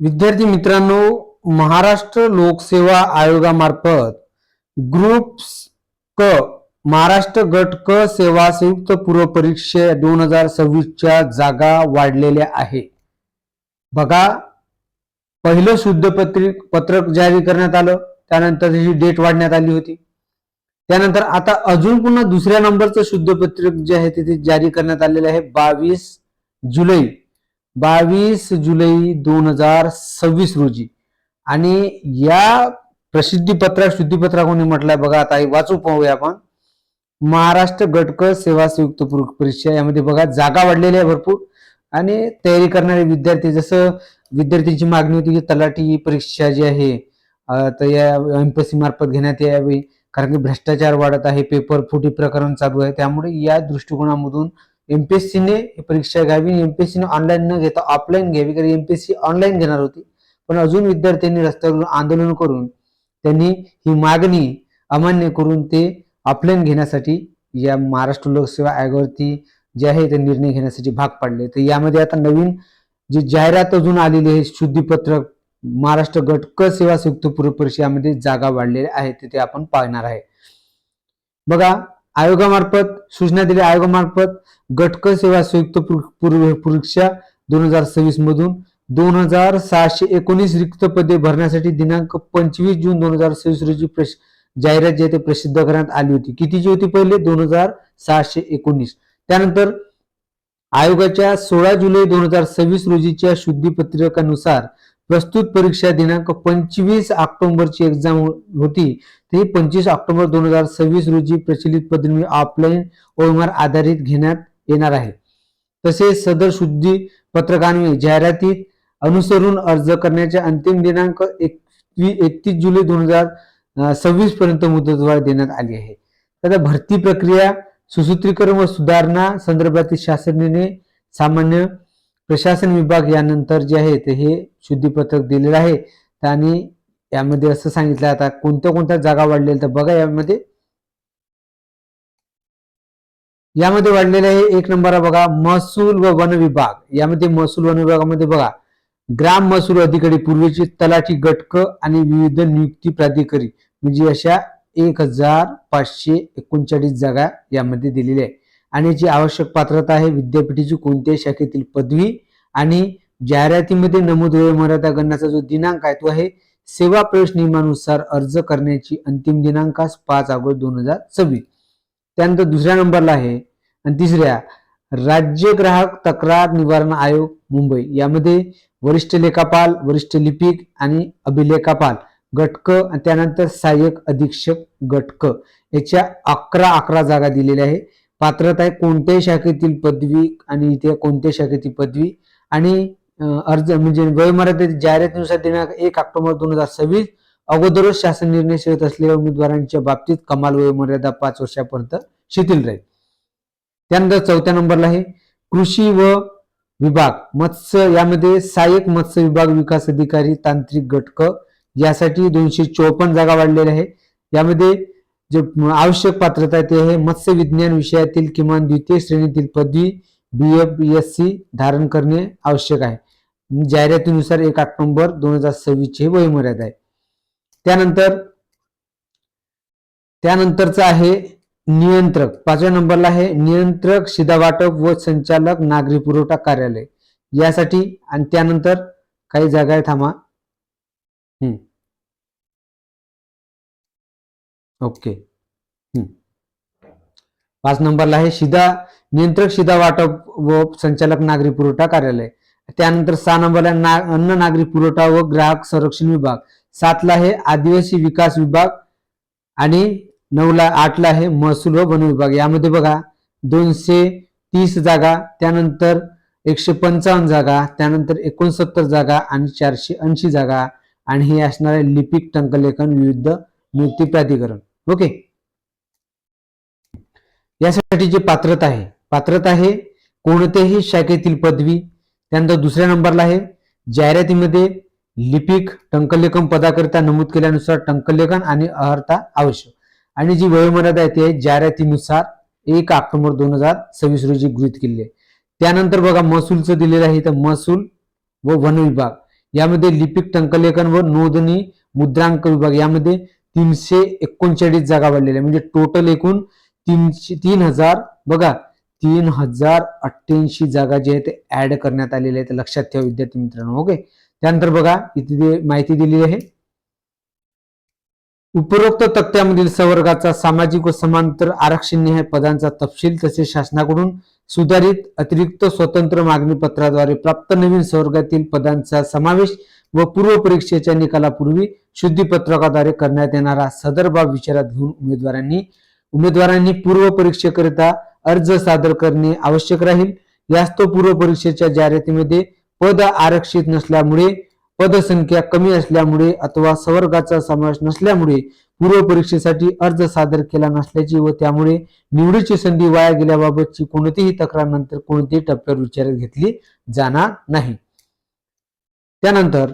विद्यार्थी मित्रांनो, महाराष्ट्र लोकसेवा आयोगामार्फत ग्रुप क महाराष्ट्र गट क सेवा संयुक्त पूर्व परीक्षा 2026च्या जागा वाढलेल्या आहे. बघा, पहिलं शुद्ध पत्रक जारी करण्यात आलं, त्यानंतर त्याची डेट वाढण्यात आली होती. त्यानंतर आता अजून पुन्हा दुसऱ्या नंबरचं शुद्ध पत्रक जे आहे ते जारी करण्यात आलेलं आहे 22 जुलै 2026 रोजी. आणि या शुद्धीपत्रा कोणी म्हटलंय बघा, आता वाचू पाहूया आपण. महाराष्ट्र गट क सेवा संयुक्त पूर्व परीक्षा, यामध्ये बघा जागा वाढलेल्या आहे भरपूर. आणि तयारी करणारे विद्यार्थी, जसं विद्यार्थ्यांची मागणी होती की तलाठी परीक्षा जी आहे तर या एमपीएससी मार्फत घेण्यात यावी, कारण की भ्रष्टाचार वाढत आहे, पेपर फुटी प्रकरण चालू आहे. त्यामुळे या दृष्टिकोनामधून एमपीएससीने परीक्षा घ्यावी, एमपीएससीने ऑनलाईन न घेता ऑफलाईन घ्यावी, कारण एमपीएससी ऑनलाईन घेणार होती. पण अजून विद्यार्थ्यांनी रस्त्यावरून आंदोलन करून त्यांनी ही मागणी अमान्य करून ते ऑफलाईन घेण्यासाठी या महाराष्ट्र लोकसेवा आयोगावरती जे आहे ते निर्णय घेण्यासाठी भाग पाडले. तर यामध्ये आता नवीन जी जाहिरात अजून आलेली आहे, शुद्धीपत्रक महाराष्ट्र गट क सेवा संयुक्त पूर्व परीक्षेमध्ये जागा वाढलेल्या आहेत, ते आपण पाहणार आहे. बघा, आयोगामार्फत सूचना दिली. आयोगामार्फत गट क सेवा संयुक्त पूर्व परीक्षा 2026 मधून 2619 रिक्त पदे भरण्यासाठी दिनांक 25 जून 2026 रोजी जाहिरात जी आहे ते प्रसिद्ध करण्यात आली होती. कितीची होती? पहिले 2619. त्यानंतर आयोगाच्या 16 जुलै 2026 रोजीच्या शुद्धीपत्रकानुसार प्रस्तुत परीक्षा दिनांक 25 ऑक्टोबरची एक्झाम होती, ती 25 ऑक्टोबर 2026 रोजी प्रचलित पद्धतीने ऑफलाईन ओएमआर आधारित घेण्यात येणार आहे. तसेच सदर शुद्धी पत्रकान्वये जाहिरातीत अनुसरून अर्ज करण्याच्या अंतिम दिनांक 31 जुलै 2026 पर्यंत मुदतवाढ देण्यात आली आहे. तर भरती प्रक्रिया सुसूत्रीकरण व सुधारणा संदर्भातील शासनाने सामान्य प्रशासन विभाग यानंतर जे आहे ते हे शुद्धीपत्रक दिलेलं आहे. आणि यामध्ये असं सांगितलं आता कोणत्या जागा वाढलेल्या, तर बघा यामध्ये वाढलेले आहे. एक नंबर बघा, महसूल व वन विभाग. यामध्ये महसूल वन विभागामध्ये बघा, ग्राम महसूल अधिकारी पूर्वीची तलाठी गट क आणि विविध नियुक्ती प्राधिकारी, म्हणजे अशा 1539 जागा यामध्ये दिलेल्या आहे. आणि जी आवश्यक पात्रता आहे, विद्यापीठाची कोणत्याही शाखेतील पदवी, आणि जाहिरातीमध्ये नमूद वयोमर्यादा गणनाचा जो दिनांक आहे तो आहे सेवा प्रवेश नियमानुसार अर्ज करण्याची अंतिम दिनांकास 5 ऑगस्ट 2026. त्यानंतर दुसऱ्या नंबरला आहे आणि तिसऱ्या राज्य ग्राहक तक्रार निवारण आयोग मुंबई. यामध्ये वरिष्ठ लेखापाल, वरिष्ठ लिपिक आणि अभिलेखापाल गट क, आणि त्यानंतर सहाय्यक अधीक्षक गट क, याच्या 11 जागा दिलेल्या आहे. पात्रता आहे कोणत्याही शाखेतील पदवी, आणि इथे कोणत्याही शाखेतील पदवी, आणि अर्ज म्हणजे वयोमर्यादा जाहिरातीनुसार दिनांक 1 ऑक्टोबर 2026. अगोदरच शासन निर्णय करत असलेल्या उमेदवारांच्या बाबतीत कमाल वयोमर्यादा 5 वर्षापर्यंत शिथिल राहील. त्यानंतर चौथ्या नंबरला आहे कृषी व विभाग मत्स्य. यामध्ये सहाय्यक मत्स्य विभाग विकास अधिकारी तांत्रिक गट क, यासाठी 254 जागा वाढलेल्या आहे. यामध्ये जे आवश्यक पात्रता आहे ते आहे मत्स्य विज्ञान विषयातील किमान द्वितीय श्रेणीतील पदवी BFSC धारण करणे आवश्यक आहे. जाहिरातीनुसार 1 ऑक्टोबर 2026 ची वयोमर्यादा आहे. त्यानंतरचा आहे नियंत्रक. 5व्या नंबरला आहे नियंत्रक शिधावाटप व संचालक नागरी पुरवठा कार्यालय यासाठी. आणि त्यानंतर काही जागा आहे, थांबा. ओके. 5 नंबरला आहे नियंत्रक शिधा वाटप व संचालक नागरी पुरवठा कार्यालय. त्यानंतर 6 नंबरला अन्न नागरी पुरवठा व ग्राहक संरक्षण विभाग. 7ला आहे आदिवासी विकास विभाग, आणि 8ला आहे महसूल व वन विभाग. यामध्ये बघा 230 जागा, त्यानंतर 155 जागा, त्यानंतर 69 जागा आणि 480 जागा. आणि हे असणार आहे लिपिक टंकलेखन विविध नियुक्ती प्राधिकरण. ओके. यासाठी जे पात्रता आहे कोणत्याही शाखेतील पदवी. त्यानंतर दुसऱ्या नंबरला आहे जाहिरातीमध्ये लिपिक टंकलेखन पदाकरिता नमूद केल्यानुसार टंकलेखन आणि अर्हता आवश्यक. आणि जी वयोमर्यादा आहे ती जाहिरातीनुसार 1 ऑक्टोबर 2026 रोजी गृहीत केली आहे. त्यानंतर बघा महसूलचं दिलेलं आहे, तर महसूल व वन विभाग यामध्ये लिपिक टंकलेखन व नोंदणी मुद्रांक विभाग यामध्ये 339 जागा वाढलेल्या, म्हणजे टोटल एकूण 3000 बघा 3088 जागा जे आहेत ते ऍड करण्यात आलेल्या आहेत, लक्षात ठेवा विद्यार्थी मित्रांनो. ओके, त्यानंतर बघा इथे माहिती दिली आहे. उपरोक्त तक्त्यामधील संवर्गाचा सामाजिक व समांतर आरक्षण पदांचा तपशील तसेच शासनाकडून सुधारित अतिरिक्त स्वतंत्र मागणी पत्राद्वारे प्राप्त नवीन संवर्गातील पदांचा समावेश व पूर्व परीक्षेच्या निकालापूर्वी शुद्धीपत्रकाद्वारे करण्यात येणारा सदर बाब विचारात घेऊन उमेदवारांनी पूर्व परीक्षेकरिता अर्ज सादर करणे आवश्यक राहील. यास्तव पूर्व परीक्षेच्या जाहिरातीमध्ये पद आरक्षित नसल्यामुळे, पदसंख्या कमी असल्यामुळे अथवा संवर्गाचा समावेश नसल्यामुळे पूर्व परीक्षेसाठी अर्ज सादर केला नसल्याची व त्यामुळे निवडीची संधी वाया गेल्याबाबतची कोणतीही तक्रार नंतर कोणत्याही टप्प्यावर विचारात घेतली जाणार नाही. त्यानंतर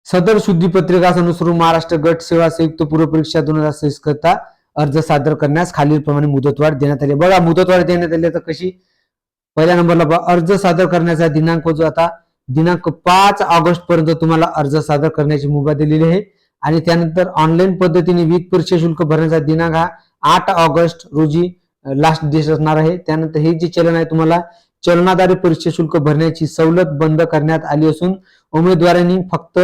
सदर शुद्धीपत्रिकास अनुसरून महाराष्ट्र गट सेवा संयुक्त पूर्व परीक्षा 2026 करता अर्ज सादर करण्यास खालीलप्रमाणे मुदतवाढ देण्यात आली. बघा मुदतवाढ देण्यात आली तर कशी, पहिल्या नंबरला अर्ज सादर करण्याचा दिनांक जो आता दिनांक 5 ऑगस्ट पर्यंत तुम्हाला अर्ज सादर करण्याची मुभा दिलेली आहे. आणि त्यानंतर ऑनलाईन पद्धतीने वीज परीक्षा शुल्क भरण्याचा दिनांक हा 8 ऑगस्ट रोजी लास्ट डेट असणार आहे. त्यानंतर हे जे चलन आहे तुम्हाला चलनाद्वारे परीक्षा शुल्क भरण्याची सवलत बंद करण्यात आली असून उमेदवारांनी फक्त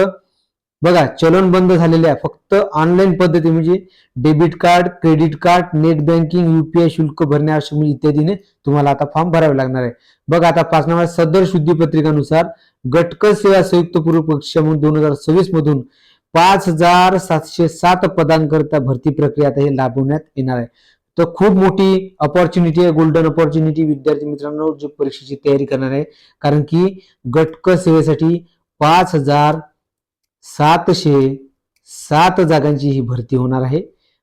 बघा चलन बंद झालेले आहे, फक्त ऑनलाईन पद्धती म्हणजे debit card, credit card, net banking, UPI शुल्क भरणे आवश्यक इत्यादीने तुम्हाला आता फॉर्म भरावे लागणार आहे. बघा आता 5 नंबर सदर शुद्धीपत्रिकानुसार गटक सेवा संयुक्त पूर्व परीक्षा 2026 मधून 5707 पदांकरता भरती प्रक्रिया आता हे राबवण्यात येणार आहे. तर खूप मोठी अपॉर्च्युनिटी आहे, गोल्डन अपॉर्च्युनिटी विद्यार्थी मित्रांनो जे परीक्षेची तयारी करणार आहे. कारण की गटक सेवेसाठी 5707 जागांची ही भरती होणार आहे.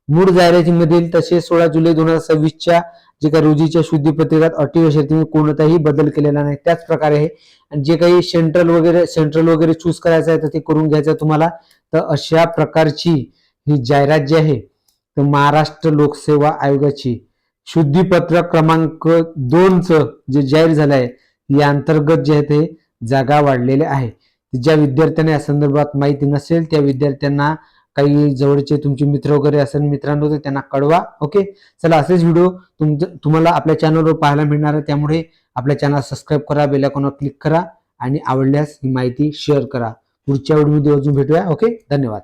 मूळ जाहिरातीमधील तसे 16 जुलै 2026च्या जे काही रोजीच्या शुद्धीपत्रिकात अटी व शर्तीने कोणताही बदल केलेला नाही. त्याच प्रकारे आहे. आणि जे काही सेंट्रल वगैरे चूज करायचं आहे तर ते करून घ्यायचं आहे तुम्हाला. तर अशा प्रकारची ही जाहिरात जी आहे तर महाराष्ट्र लोकसेवा आयोगाची शुद्धीपत्रक क्रमांक 2चं जे जाहीर झालं आहे या अंतर्गत जे आहे ते जागा वाढलेल्या आहे. ज्या विद्यार्थ्यांना या संदर्भात माहिती नसेल त्या विद्यार्थ्यांना काही जवळचे तुमचे मित्र वगैरे असेल मित्रांनो तर त्यांना कळवा. ओके, चला असेच व्हिडिओ तुम्हाला आपल्या चॅनलवर पाहायला मिळणार आहे. त्यामुळे आपल्या चॅनल सबस्क्राईब करा, बेल आयकॉनवर क्लिक करा आणि आवडल्यास ही माहिती शेअर करा. पुढच्या व्हिडिओमध्ये अजून भेटूया. ओके, धन्यवाद.